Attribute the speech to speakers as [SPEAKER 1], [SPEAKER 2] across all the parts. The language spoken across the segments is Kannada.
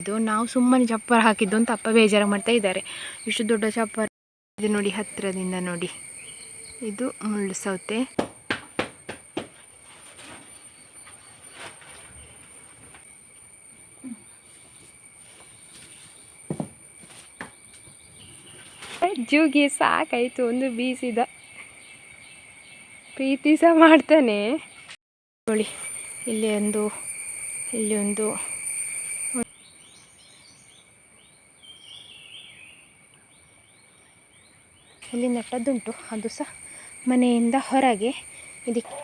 [SPEAKER 1] ಇದು ನಾವು ಸುಮ್ಮನೆ ಚಪ್ಪರ ಹಾಕಿದ್ದು ಅಂತ ಅಪ್ಪ ಬೇಜಾರು ಮಾಡ್ತಾ ಇದ್ದಾರೆ. ಇಷ್ಟು ದೊಡ್ಡ ಚಪ್ಪರ ಇದು ನೋಡಿ, ಹತ್ತಿರದಿಂದ ನೋಡಿ. ಇದು ಮುಳ್ಳು ಸೌತೆ. ಜೂಗಿ ಸಾಕಾಯ್ತು, ಒಂದು ಬೀಸಿದ. ಪ್ರೀತಿ ಸಹ ಮಾಡ್ತಾನೆ ನೋಡಿ. ಇಲ್ಲಿ ಒಂದು ಇಲ್ಲಿ ನೆಟ್ಟದ್ದುಂಟು, ಅದು ಸಹ ಮನೆಯಿಂದ ಹೊರಗೆ. ಇದಕ್ಕೆ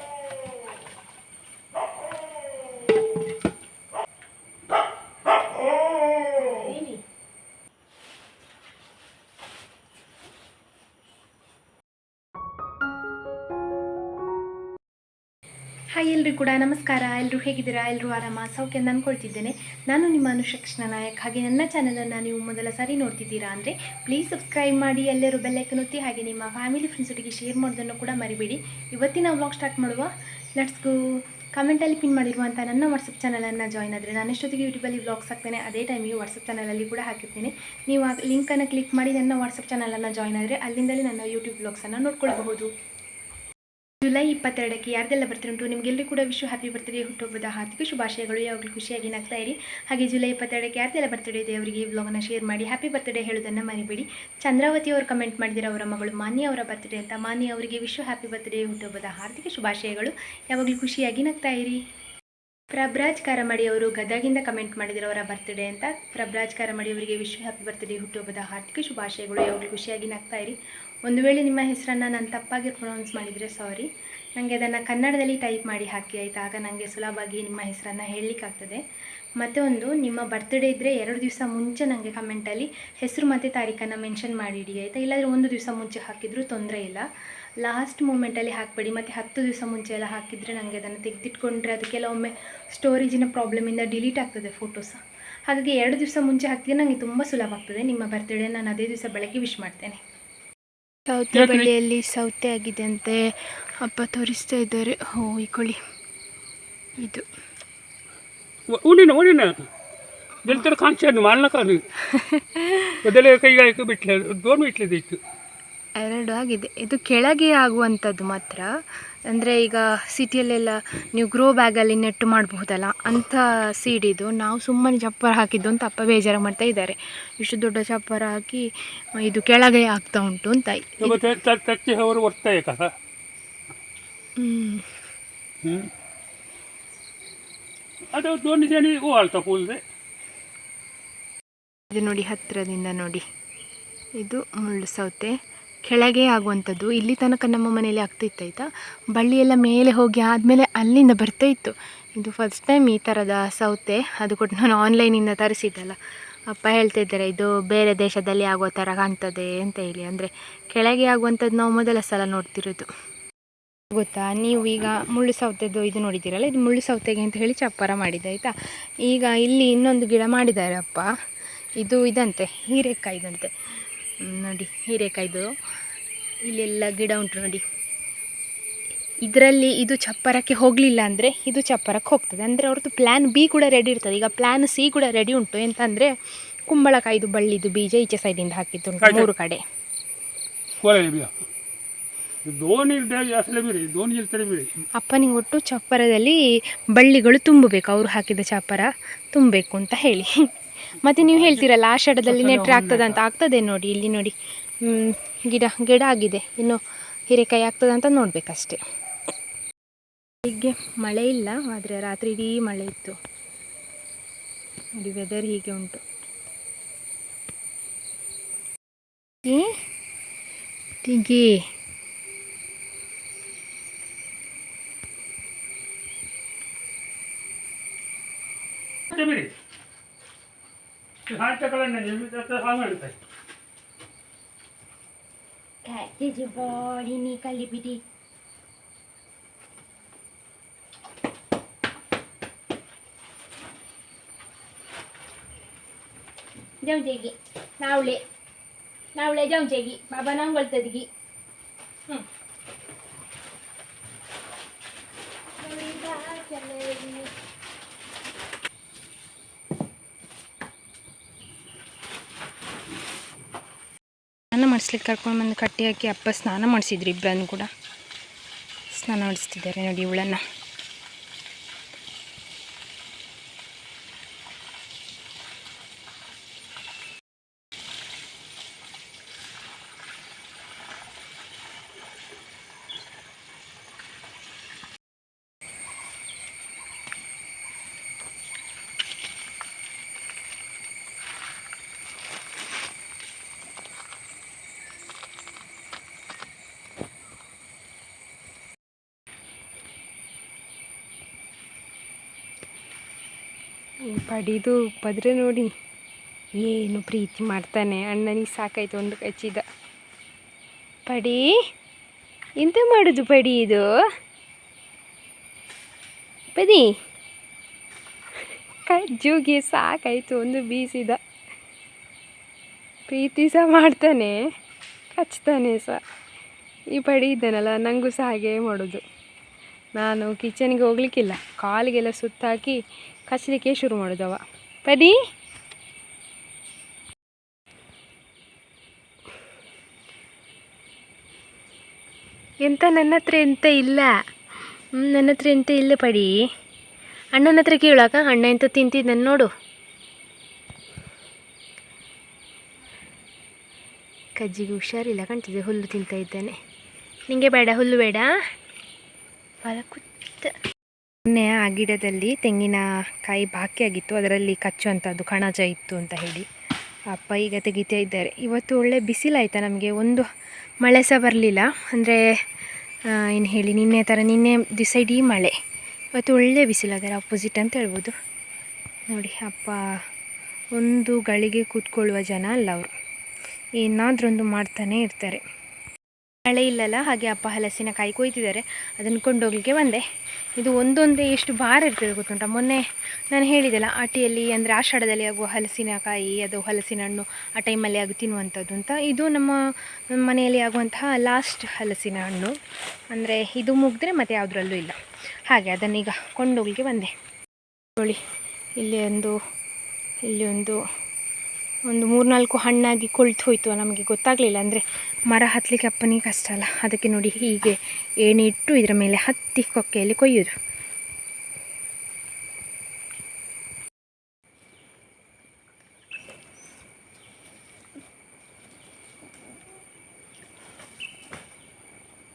[SPEAKER 1] ಹಾಯ್, ಎಲ್ರಿಗೂ ಕೂಡ ನಮಸ್ಕಾರ. ಎಲ್ಲರೂ ಹೇಗಿದ್ದೀರಾ? ಎಲ್ಲರೂ ಆರಾಮ ಸೌಖ್ಯ ಅಂತ ಅಂದ್ಕೊಳ್ತಿದ್ದೇನೆ. ನಾನು ನಿಮ್ಮ ಅನುಷಾ ಕೃಷ್ಣ ನಾಯಕ್. ಹಾಗೆ ನನ್ನ ಚಾನಲನ್ನು ನೀವು ಮೊದಲ ಸಾರಿ ನೋಡ್ತಿದ್ದೀರಾ ಅಂದರೆ ಪ್ಲೀಸ್ ಸಬ್ಸ್ಕ್ರೈಬ್ ಮಾಡಿ, ಎಲ್ಲರೂ ಬೆಲ್ಲೈಕನ್ ಒತ್ತಿ. ಹಾಗೆ ನಿಮ್ಮ ಫ್ಯಾಮಿಲಿ ಫ್ರೆಂಡ್ಸೊಟ್ಟಿಗೆ ಶೇರ್ ಮಾಡೋದನ್ನು ಕೂಡ ಮರಿಬೇಡಿ. ಇವತ್ತಿನ ವ್ಲಾಗ್ ಸ್ಟಾರ್ಟ್ ಮಾಡುವ. Let's go. ಕಮೆಂಟಲ್ಲಿ ಪಿನ್ ಮಾಡಿರುವಂಥ ನನ್ನ ವಾಟ್ಸಪ್ ಚಾನಲನ್ನು ಜಾಯ್ನ್ ಆದರೆ ನಾನು ಎಷ್ಟೊತ್ತಿಗೆ ಯೂಟ್ಯೂಬಲ್ಲಿ ವ್ಲಾಗ್ಸ್ ಹಾಕ್ತೇನೆ ಅದೇ ಟೈಮಿಗೆ ವಾಟ್ಸಪ್ ಚಾನಲಲ್ಲಿ ಕೂಡ ಹಾಕಿರ್ತೀನಿ. ನೀವು ಆ ಲಿಂಕನ್ನು ಕ್ಲಿಕ್ ಮಾಡಿ ನನ್ನ ವಾಟ್ಸಪ್ ಚಾನಲನ್ನು ಜಾಯ್ನ್ ಆದರೆ ಅಲ್ಲಿಂದಲೇ ನನ್ನ ಯೂಟ್ಯೂಬ್ ವ್ಲಾಗ್ಸನ್ನು ನೋಡ್ಕೊಳ್ಬಹುದು. ಜುಲೈ 22ಕ್ಕೆ ಯಾರ್ದೆಲ್ಲ ಬರ್ತ್ಡೇ ಉಂಟು ನಿಮಗೆಲ್ಲರೂ ಕೂಡ ವಿಶ್ ಹ್ಯಾಪಿ ಬರ್ತ್ಡೇ, ಹುಟ್ಟುಹಬ್ಬದ ಹಾರ್ದಿಕ ಶುಭಾಶಯಗಳು. ಯಾವಾಗಲೂ ಖುಷಿಯಾಗಿ ನಗ್ತಾ ಇರಿ. ಹಾಗೆ ಜುಲೈ 22ಕ್ಕೆ ಯಾರ್ದೆಲ್ಲ ಬರ್ತ್ಡೇ ಇದೆ ಅವರಿಗೆ ಈ ವ್ಲಾಗನ್ನು ಶೇರ್ ಮಾಡಿ ಹ್ಯಾಪಿ ಬರ್ತ್ಡೇ ಹೇಳೋದನ್ನು ಮರಿಬೇಡಿ. ಚಂದ್ರಾವತಿ ಅವರು ಕಮೆಂಟ್ ಮಾಡಿದಿರ ಅವರ ಮಗಳು ಮಾನ್ಯ ಅವರ ಬರ್ತ್ಡೇ ಅಂತ. ಮಾನ್ಯ ಅವರಿಗೆ ವಿಶ್ ಹ್ಯಾಪಿ ಬರ್ತ್ಡೇ, ಹುಟ್ಟುಹಬ್ಬದ ಹಾರ್ದಿಕ ಶುಭಾಶಯಗಳು. ಯಾವಾಗಲೂ ಖುಷಿಯಾಗಿ ನಗ್ತಾ ಇರಿ. ಪ್ರಭ್ರಾಜ್ ಕಾರಮಡಿ ಅವರು ಗದಗಿಂದ ಕಮೆಂಟ್ ಮಾಡಿದ್ರು ಅವರ ಬರ್ತ್ಡೇ ಅಂತ. ಪ್ರಭ್ರಾಜ್ ಕಾರಮಡಿ ಅವರಿಗೆ ವಿಶ್ ಹ್ಯಾಪಿ ಬರ್ತ್ಡೇ, ಹುಟ್ಟುಹಬ್ಬದ ಹಾರ್ದಿಕ ಶುಭಾಶಯಗಳು. ಯಾವಾಗಲೂ ಖುಷಿಯಾಗಿ ನಗ್ತಾ ಇರಿ. ಒಂದು ವೇಳೆ ನಿಮ್ಮ ಹೆಸರನ್ನು ನಾನು ತಪ್ಪಾಗಿ ಪ್ರೊನೌನ್ಸ್ ಮಾಡಿದರೆ ಸಾರಿ. ನನಗೆ ಅದನ್ನು ಕನ್ನಡದಲ್ಲಿ ಟೈಪ್ ಮಾಡಿ ಹಾಕಿ ಆಯಿತಾ, ಆಗ ನನಗೆ ಸುಲಭವಾಗಿ ನಿಮ್ಮ ಹೆಸರನ್ನು ಹೇಳಲಿಕ್ಕಾಗ್ತದೆ. ಮತ್ತು ಒಂದು ನಿಮ್ಮ ಬರ್ತ್ಡೇ ಇದ್ದರೆ 2 ದಿವಸ ಮುಂಚೆ ನನಗೆ ಕಮೆಂಟಲ್ಲಿ ಹೆಸರು ಮತ್ತು ತಾರೀಖನ್ನು ಮೆನ್ಷನ್ ಮಾಡಿಡಿ ಆಯಿತಾ. ಇಲ್ಲಾಂದರೆ 1 ದಿವಸ ಮುಂಚೆ ಹಾಕಿದರೂ ತೊಂದರೆ ಇಲ್ಲ. ಲಾಸ್ಟ್ ಮೂಮೆಂಟಲ್ಲಿ ಹಾಕಬೇಡಿ. ಮತ್ತು 10 ದಿವಸ ಮುಂಚೆ ಎಲ್ಲ ಹಾಕಿದರೆ ನನಗೆ ಅದನ್ನು ತೆಗೆದಿಟ್ಕೊಂಡ್ರೆ ಅದು ಕೆಲವೊಮ್ಮೆ ಸ್ಟೋರೇಜಿನ ಪ್ರಾಬ್ಲಮಿಂದ ಡಿಲೀಟ್ ಆಗ್ತದೆ ಫೋಟೋಸ್. ಹಾಗಾಗಿ 2 ದಿವಸ ಮುಂಚೆ ಹಾಕಿದರೆ ನನಗೆ ತುಂಬ ಸುಲಭ ಆಗ್ತದೆ. ನಿಮ್ಮ ಬರ್ತ್ಡೇ ನಾನು ಅದೇ ದಿವಸ ಬೆಳಗ್ಗೆ ವಿಶ್ ಮಾಡ್ತೇನೆ. ಸೌತೆ ಬಳ್ಳಿಯಲ್ಲಿ ಸೌತೆ ಆಗಿದೆ ಅಂತೆ, ಅಪ್ಪ ತೋರಿಸ್ತಾ ಇದ್ದಾರೆ. ಇಕೊಳ್ಳಿ, ಇದು ಎರಡು ಆಗಿದೆ. ಇದು ಕೆಳಗೆ ಆಗುವಂಥದ್ದು ಮಾತ್ರ. ಅಂದರೆ ಈಗ ಸಿಟಿಯಲ್ಲೆಲ್ಲ ನೀವು ಗ್ರೋ ಬ್ಯಾಗಲ್ಲಿ ನೆಟ್ಟು ಮಾಡಬಹುದಲ್ಲ, ಅಂಥ ಸೀಡ್ ಇದು. ನಾವು ಸುಮ್ಮನೆ ಚಪ್ಪರ ಹಾಕಿದ್ದು ಅಂತ ಅಪ್ಪ ಬೇಜಾರು ಮಾಡ್ತಾ ಇದ್ದಾರೆ. ಇಷ್ಟು ದೊಡ್ಡ ಚಪ್ಪರ ಹಾಕಿ ಇದು ಕೆಳಗೆ ಆಗ್ತಾ ಉಂಟು ಅಂತ. ಇದು ನೋಡಿ, ಹತ್ತಿರದಿಂದ ನೋಡಿ. ಇದು ಮುಳ್ಳು ಸೌತೆ ಕೆಳಗೆ ಆಗುವಂಥದ್ದು. ಇಲ್ಲಿ ತನಕ ನಮ್ಮ ಮನೆಯಲ್ಲಿ ಆಗ್ತಿತ್ತು ಆಯಿತಾ. ಬಳ್ಳಿಯೆಲ್ಲ ಮೇಲೆ ಹೋಗಿ ಆದಮೇಲೆ ಅಲ್ಲಿಂದ ಬರ್ತಾ ಇತ್ತು. ಇದು ಫಸ್ಟ್ ಟೈಮ್ ಈ ಥರದ ಸೌತೆ. ಅದು ಕೂಡ ನಾನು ಆನ್ಲೈನಿಂದ ತರಿಸಿದ್ದಲ್ಲ. ಅಪ್ಪ ಹೇಳ್ತಾ ಇದ್ದಾರೆ ಇದು ಬೇರೆ ದೇಶದಲ್ಲಿ ಆಗೋ ಥರ ಕಾಣ್ತದೆ ಅಂತ ಹೇಳಿ. ಅಂದರೆ ಕೆಳಗೆ ಆಗುವಂಥದ್ದು ನಾವು ಮೊದಲ ಸಲ ನೋಡ್ತಿರೋದು. ಗೊತ್ತಾ, ನೀವು ಈಗ ಮುಳ್ಳು ಸೌತೆದು ಇದು ನೋಡಿದ್ದೀರಲ್ಲ, ಇದು ಮುಳ್ಳು ಸೌತೆಗೆ ಅಂತ ಹೇಳಿ ಚಪ್ಪರ ಮಾಡಿದೆ ಆಯಿತಾ. ಈಗ ಇಲ್ಲಿ ಇನ್ನೊಂದು ಗಿಡ ಮಾಡಿದ್ದಾರೆ ಅಪ್ಪ. ಇದು ಇದಂತೆ ಹೀರೆಕಾಯ್ದಂತೆ ನೋಡಿ. ಹೀರೆಕಾಯ್ದು ಇಲ್ಲೆಲ್ಲ ಗಿಡ ಉಂಟು ನೋಡಿ. ಇದರಲ್ಲಿ ಇದು ಚಪ್ಪರಕ್ಕೆ ಹೋಗಲಿಲ್ಲ ಅಂದರೆ ಇದು ಚಪ್ಪರಕ್ಕೆ ಹೋಗ್ತದೆ. ಅಂದರೆ ಅವ್ರದ್ದು ಪ್ಲ್ಯಾನ್ ಬಿ ಕೂಡ ರೆಡಿ ಇರ್ತದೆ. ಈಗ ಪ್ಲ್ಯಾನ್ ಸಿ ಕೂಡ ರೆಡಿ ಉಂಟು. ಎಂತಂದರೆ ಕುಂಬಳಕಾಯ್ದು ಬಳ್ಳಿದು ಬೀಜ ಈಚೆ ಸೈಡಿಂದ ಹಾಕಿದ್ದು 3 ಕಡೆ. ಅಪ್ಪನಿಗೆ ಒಟ್ಟು ಚಪ್ಪರದಲ್ಲಿ ಬಳ್ಳಿಗಳು ತುಂಬಬೇಕು, ಅವರು ಹಾಕಿದ ಚಪ್ಪರ ತುಂಬಬೇಕು ಅಂತ ಹೇಳಿ. ಮತ್ತು ನೀವು ಹೇಳ್ತೀರಲ್ಲ ಆಷಾಢದಲ್ಲಿ ನೆಟ್ರೆ ಆಗ್ತದಂತ. ಆಗ್ತದೆ ನೋಡಿ, ಇಲ್ಲಿ ನೋಡಿ ಗಿಡ ಆಗಿದೆ. ಇನ್ನು ಹೀರೆಕಾಯಿ ಆಗ್ತದಂತ ನೋಡಬೇಕಷ್ಟೆ. ಹೀಗೆ ಮಳೆ ಇಲ್ಲ, ಆದರೆ ರಾತ್ರಿ ಇಡೀ ಮಳೆ ಇತ್ತು ನೋಡಿ. ವೆದರ್ ಹೀಗೆ ಉಂಟು. ಹೀಗೆ ಕಲಿ ಬಿಡಿ. ಜಂಜೆಗಿ ನಾವಳೆ ಜಂಜೆಗಿ ಬಾಬಾ ನಂಗೊಳ್ತದಿಗಿ. ಮಾಡಿಸ್ಲಿಕ್ಕೆ ಕರ್ಕೊಂಡು ಬಂದು ಕಟ್ಟಿ ಹಾಕಿ ಅಪ್ಪ ಸ್ನಾನ ಮಾಡಿಸಿದ್ರು. ಇಬ್ಬರನ್ನು ಕೂಡ ಸ್ನಾನ ಮಾಡಿಸ್ತಿದ್ದಾರೆ ನೋಡಿ ಇವಳನ್ನು. ಪಡಿದು ಪದ್ರೆ ನೋಡಿ ಏನು ಪ್ರೀತಿ ಮಾಡ್ತಾನೆ. ಅಣ್ಣನಿಗೆ ಸಾಕಾಯ್ತು ಒಂದು ಕಚ್ಚಿದ. ಪಡಿ ಎಂತ ಮಾಡೋದು ಪಡಿ ಇದು? ಪದಿ ಕಜ್ಜುಗೆ ಸಾಕಾಯ್ತು ಒಂದು ಬೀಸಿದ. ಪ್ರೀತಿ ಸಹ ಮಾಡ್ತಾನೆ, ಕಚ್ತಾನೆ ಸಹ. ಈ ಪಡಿ ಇದ್ದಾನಲ್ಲ, ನನಗೂ ಸಹ ಹಾಗೆ ಮಾಡೋದು. ನಾನು ಕಿಚನ್ಗೆ ಹೋಗ್ಲಿಕ್ಕಿಲ್ಲ, ಕಾಲಿಗೆಲ್ಲ ಸುತ್ತಾಕಿ ಕಚ್ಚಲಿಕ್ಕೆ ಶುರು ಮಾಡೋದವ. ಪಡಿ ಎಂತ ನನ್ನ ಹತ್ರ ಎಂತ ಇಲ್ಲ, ನನ್ನ ಹತ್ರ ಎಂತ ಇಲ್ಲ ಪಡಿ. ಅಣ್ಣನ ಹತ್ರ ಕೇಳಾಕ, ಅಣ್ಣ ಎಂತ ತಿಂತಿದ್ದಾನೆ ನೋಡು. ಕಜ್ಜಿಗೆ ಹುಷಾರಿಲ್ಲ ಕಾಣ್ತಿದೆ, ಹುಲ್ಲು ತಿಂತಾ ಇದ್ದಾನೆ. ನಿಂಗೆ ಬೇಡ ಹುಲ್ಲು ಬೇಡ, ಹೊಲ ಕುತ್ತ. ಮೊನ್ನೆ ಆ ಗಿಡದಲ್ಲಿ ತೆಂಗಿನಕಾಯಿ ಬಾಕಿ ಆಗಿತ್ತು, ಅದರಲ್ಲಿ ಕಚ್ಚುವಂಥದ್ದು ಕಣಜ ಇತ್ತು ಅಂತ ಹೇಳಿ ಅಪ್ಪ ಈಗ ತೆಗಿತಾ ಇದ್ದಾರೆ. ಇವತ್ತು ಒಳ್ಳೆ ಬಿಸಿಲಾಯ್ತಾ ನಮಗೆ, ಒಂದು ಮಳೆ ಸಹ ಬರಲಿಲ್ಲ. ಅಂದರೆ ಏನು ಹೇಳಿ, ನಿನ್ನೆ ಥರ ನಿನ್ನೆ ದಿವಸ ಇಡೀ ಮಳೆ, ಇವತ್ತು ಒಳ್ಳೆ ಬಿಸಿಲು, ಅದರ ಅಪೋಸಿಟ್ ಅಂತ ಹೇಳ್ಬೋದು. ನೋಡಿ ಅಪ್ಪ ಒಂದು ಗಳಿಗೆ ಕೂತ್ಕೊಳ್ಳುವ ಜನ ಅಲ್ಲ ಅವರು, ಏನಾದರೂ ಒಂದು ಮಾಡ್ತಾನೇ ಇರ್ತಾರೆ. ಮಳೆ ಇಲ್ಲಲ್ಲ, ಹಾಗೆ ಅಪ್ಪ ಹಲಸಿನಕಾಯಿ ಕೊಯ್ತಿದ್ದಾರೆ, ಅದನ್ನು ಕೊಂಡೋಗ್ಲಿಕ್ಕೆ ಬಂದೆ. ಇದು ಒಂದೊಂದೇ ಎಷ್ಟು ಭಾರ ಇರ್ತದೆ ಗೊತ್ತುಂಟ. ಮೊನ್ನೆ ನಾನು ಹೇಳಿದೆಲ್ಲ, ಆಟಿಯಲ್ಲಿ ಅಂದರೆ ಆಷಾಢದಲ್ಲಿ ಆಗುವ ಹಲಸಿನಕಾಯಿ, ಅದು ಹಲಸಿನ ಹಣ್ಣು ಆ ಟೈಮಲ್ಲಿ ಆಗಿ ತಿನ್ನುವಂಥದ್ದು ಅಂತ. ಇದು ನಮ್ಮ ಮನೆಯಲ್ಲಿ ಆಗುವಂತಹ ಲಾಸ್ಟ್ ಹಲಸಿನ ಹಣ್ಣು, ಅಂದರೆ ಇದು ಮುಗಿದ್ರೆ ಮತ್ತು ಯಾವುದ್ರಲ್ಲೂ ಇಲ್ಲ. ಹಾಗೆ ಅದನ್ನೀಗ ಕೊಂಡೋಗ್ಲಿಕ್ಕೆ ಬಂದೆ. ನೋಡಿ ಇಲ್ಲಿ ಒಂದು 3-4 ಹಣ್ಣಾಗಿ ಕೊಳ್ತು ಹೋಯಿತು, ನಮಗೆ ಗೊತ್ತಾಗಲಿಲ್ಲ. ಅಂದರೆ ಮರ ಹತ್ತಲಿಕ್ಕೆ ಅಪ್ಪನಿಗೆ ಕಷ್ಟ ಅಲ್ಲ, ಅದಕ್ಕೆ ನೋಡಿ ಹೀಗೆ ಏಣಿ ಇಟ್ಟು ಇದರ ಮೇಲೆ ಹತ್ತಿ ಕೊಕ್ಕೆಯಲ್ಲಿ ಕೊಯ್ಯೋದು.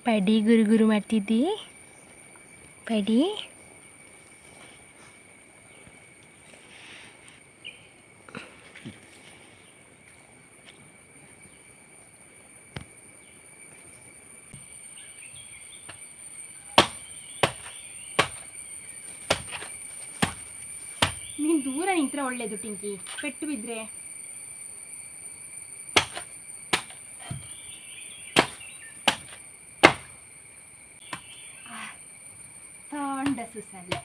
[SPEAKER 1] ಪಡಿ ಗುರು ಮಾಡ್ತಿದ್ದಿ ಪಡಿ. ನೀನು ದೂರ ನಿಂತರೆ ಒಳ್ಳೇದು ಟಿಂಕಿ, ಪೆಟ್ಟು ಬಿದ್ದರೆ. ತಾಂಡ ಸುಸಲೆ.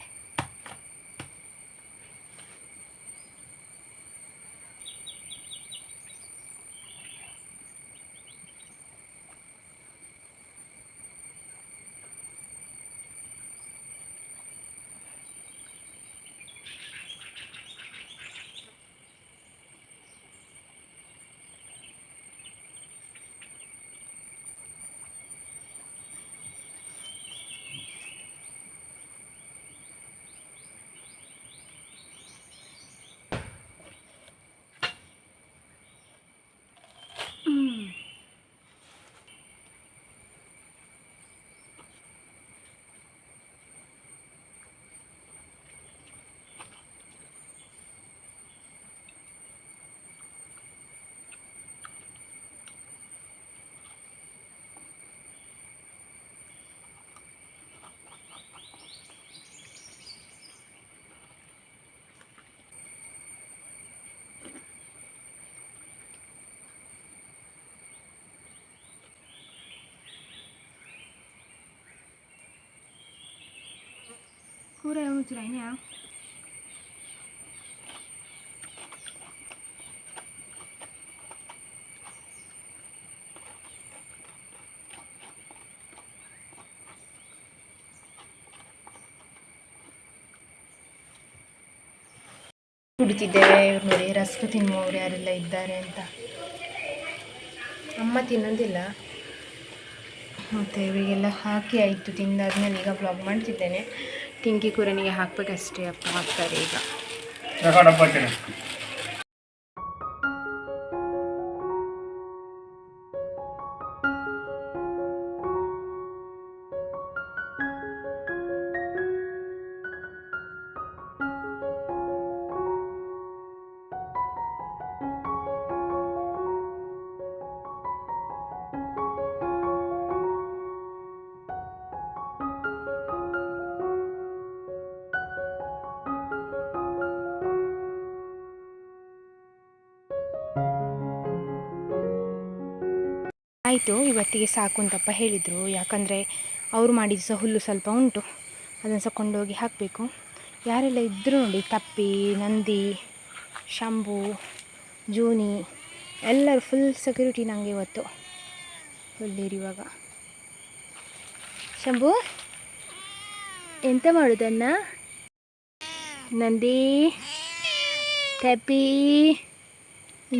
[SPEAKER 1] ಕೂರ ಮುಚ್ಚುರಾಯ್ನ ಕುಡಿತಿದ್ದೇವೆ. ಇವ್ರು ನೋಡಿ ರಸ್ಕ್ ತಿನ್ನುವವರು ಯಾರೆಲ್ಲ ಇದ್ದಾರೆ ಅಂತ. ಅಮ್ಮ ತಿನ್ನೋದಿಲ್ಲ. ಮತ್ತು ಇವರಿಗೆಲ್ಲ ಹಾಕಿ ಆಯಿತು, ತಿಂದಾದ್ಮೇಲೆ ಈಗ ಬ್ಲಾಗ್ ಮಾಡ್ತಿದ್ದೇನೆ. ಟಿಂಕಿ ಕೂರನಿಗೆ ಹಾಕಬೇಕಷ್ಟೇ, ಅಪ್ಪ ಹಾಕ್ತಾರೆ ಈಗ. ಆಯಿತು, ಇವತ್ತಿಗೆ ಸಾಕು ಅಂತಪ್ಪ ಹೇಳಿದರು. ಯಾಕಂದರೆ ಅವರು ಮಾಡಿದ ಸಹ ಹುಲ್ಲು ಸ್ವಲ್ಪ ಉಂಟು, ಅದನ್ನು ಸಹ ಕೊಂಡೋಗಿ ಹಾಕಬೇಕು. ಯಾರೆಲ್ಲ ಇದ್ದರು ನೋಡಿ, ತಪ್ಪಿ, ನಂದಿ, ಶಂಭು, ಜೂನಿ ಎಲ್ಲರೂ ಫುಲ್ ಸೆಕ್ಯೂರಿಟಿ ನನಗೆ ಇವತ್ತು. ಒಳ್ಳೆಯರಿವಾಗ ಶಂಭು ಎಂತ ಮಾಡೋದನ್ನ, ನಂದಿ, ತಪ್ಪಿ,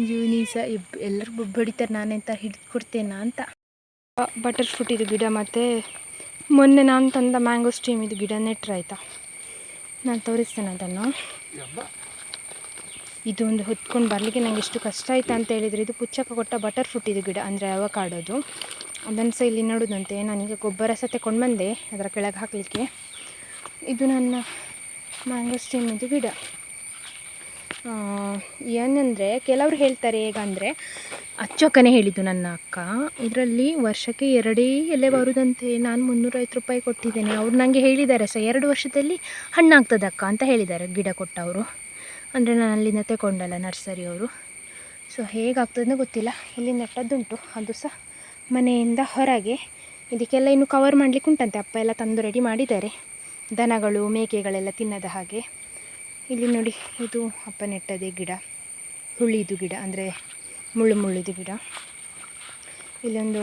[SPEAKER 1] ಜೂನಿ ಸಹ ಎಲ್ಲರೂ ಬೊಬ್ಬಡಿತಾರೆ ನಾನೆಂತ ಹಿಡಿದು ಕೊಡ್ತೇನಾ ಅಂತ. ಬಟರ್ ಫ್ರೂಟ್ ಇದು ಗಿಡ, ಮತ್ತು ಮೊನ್ನೆ ನಾನು ತಂದ ಮ್ಯಾಂಗೋ ಸ್ಟ್ರೀಮ್ ಇದು ಗಿಡ ನೆಟ್ರಾಯ್ತಾ, ನಾನು ತೋರಿಸ್ತೇನೆ ಅದನ್ನು. ಇದು ಒಂದು ಹೊತ್ಕೊಂಡು ಬರಲಿಕ್ಕೆ ನನಗೆ ಎಷ್ಟು ಕಷ್ಟ ಆಯಿತು ಅಂತ ಹೇಳಿದರೆ, ಇದು ಪುಚ್ಚಕ್ಕ ಕೊಟ್ಟ ಬಟರ್ ಫ್ರೂಟ್ ಇದು ಗಿಡ, ಅಂದರೆ ಅವಕಾಡೋದು. ಅದನ್ನು ಸಹ ಇಲ್ಲಿ ನೋಡೋದಂತೆ. ನಾನೀಗ ಗೊಬ್ಬರ ಸಹ ತಗೊಂಡು ಬಂದೆ ಅದರ ಕೆಳಗೆ ಹಾಕಲಿಕ್ಕೆ. ಇದು ನನ್ನ ಮ್ಯಾಂಗೋ ಸ್ಟ್ರೀಮ್ ಇದು ಗಿಡ. ಏನಂದರೆ ಕೆಲವರು ಹೇಳ್ತಾರೆ, ಹೇಗಂದರೆ ಅಚ್ಚೊಕ್ಕನೆ ಹೇಳಿದ್ದು ನನ್ನ ಅಕ್ಕ, ಇದರಲ್ಲಿ ವರ್ಷಕ್ಕೆ 2 ಎಲೆ ಬರುವುದಂತೆ. ನಾನು 350 ರೂಪಾಯಿ ಕೊಟ್ಟಿದ್ದೇನೆ. ಅವ್ರು ನನಗೆ ಹೇಳಿದ್ದಾರೆ ಸಹ, 2 ವರ್ಷದಲ್ಲಿ ಹಣ್ಣಾಗ್ತದೆ ಅಕ್ಕ ಅಂತ ಹೇಳಿದ್ದಾರೆ ಗಿಡ ಕೊಟ್ಟವರು. ಅಂದರೆ ನಾನು ಅಲ್ಲಿಂದ ತಗೊಂಡಲ್ಲ, ನರ್ಸರಿಯವರು. ಸೊ ಹೇಗಾಗ್ತದೆ ಗೊತ್ತಿಲ್ಲ. ಇಲ್ಲಿ ನೆಟ್ಟದ್ದುಂಟು, ಅದು ಸಹ ಮನೆಯಿಂದ ಹೊರಗೆ. ಇದಕ್ಕೆಲ್ಲ ಇನ್ನು ಕವರ್ ಮಾಡಲಿಕ್ಕೆ ಉಂಟಂತೆ, ಅಪ್ಪ ಎಲ್ಲ ತಂದು ರೆಡಿ ಮಾಡಿದ್ದಾರೆ, ದನಗಳು ಮೇಕೆಗಳೆಲ್ಲ ತಿನ್ನದ ಹಾಗೆ. ಇಲ್ಲಿ ನೋಡಿ, ಇದು ಅಪ್ಪ ನೆಟ್ಟದೇ ಗಿಡ, ಹುಳಿದು ಗಿಡ, ಅಂದರೆ ಮುಳ್ಳಿದು ಗಿಡ. ಇಲ್ಲೊಂದು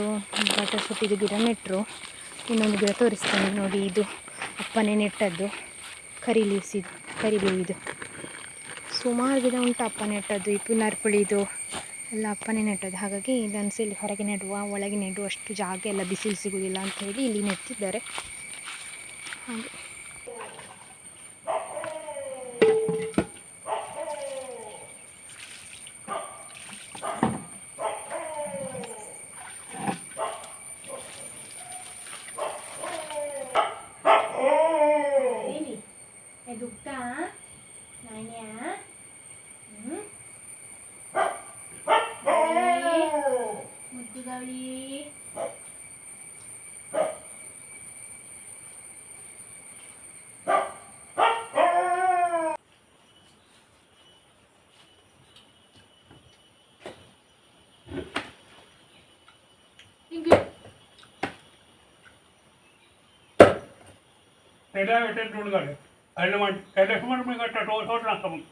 [SPEAKER 1] ಬಟರ್ ಫ್ರೂಟಿದು ಗಿಡ ನೆಟ್ಟರು. ಇನ್ನೊಂದು ಗಿಡ ತೋರಿಸ್ತೇನೆ ನೋಡಿ, ಇದು ಅಪ್ಪನೇ ನೆಟ್ಟದ್ದು, ಕರಿಬೇವಿದು. ಸುಮಾರು ಗಿಡ ಉಂಟು ಅಪ್ಪ ನೆಟ್ಟದ್ದು. ಈ ಪುನರ್ಪುಳಿದು ಎಲ್ಲ ಅಪ್ಪನೇ ನೆಟ್ಟದ್ದು. ಹಾಗಾಗಿ ಇದನ್ನು ಸಹ ಇಲ್ಲಿ ಹೊರಗೆ ನೆಡುವ, ಒಳಗೆ ನೆಡುವ ಅಷ್ಟು ಜಾಗ ಎಲ್ಲ ಬಿಸಿಲು ಸಿಗೋದಿಲ್ಲ ಅಂತ ಹೇಳಿ ಇಲ್ಲಿ ನೆಟ್ಟಿದ್ದಾರೆ. ಹಾಗೆ ದುಗ್ತಾ ನಾಣ್ಯ ಮುದ್ದುಗಳಿ
[SPEAKER 2] ಎಲ್ಲ ಟೋಲ್ಗಾಡೆ ಅಲ್ಲಿ ಮಾಡಿ ಎಲ್ಲ ಸುಮಾರು ಕಟ್ಟ ಟೋಲ್ ಹಾಕಬೇಕು.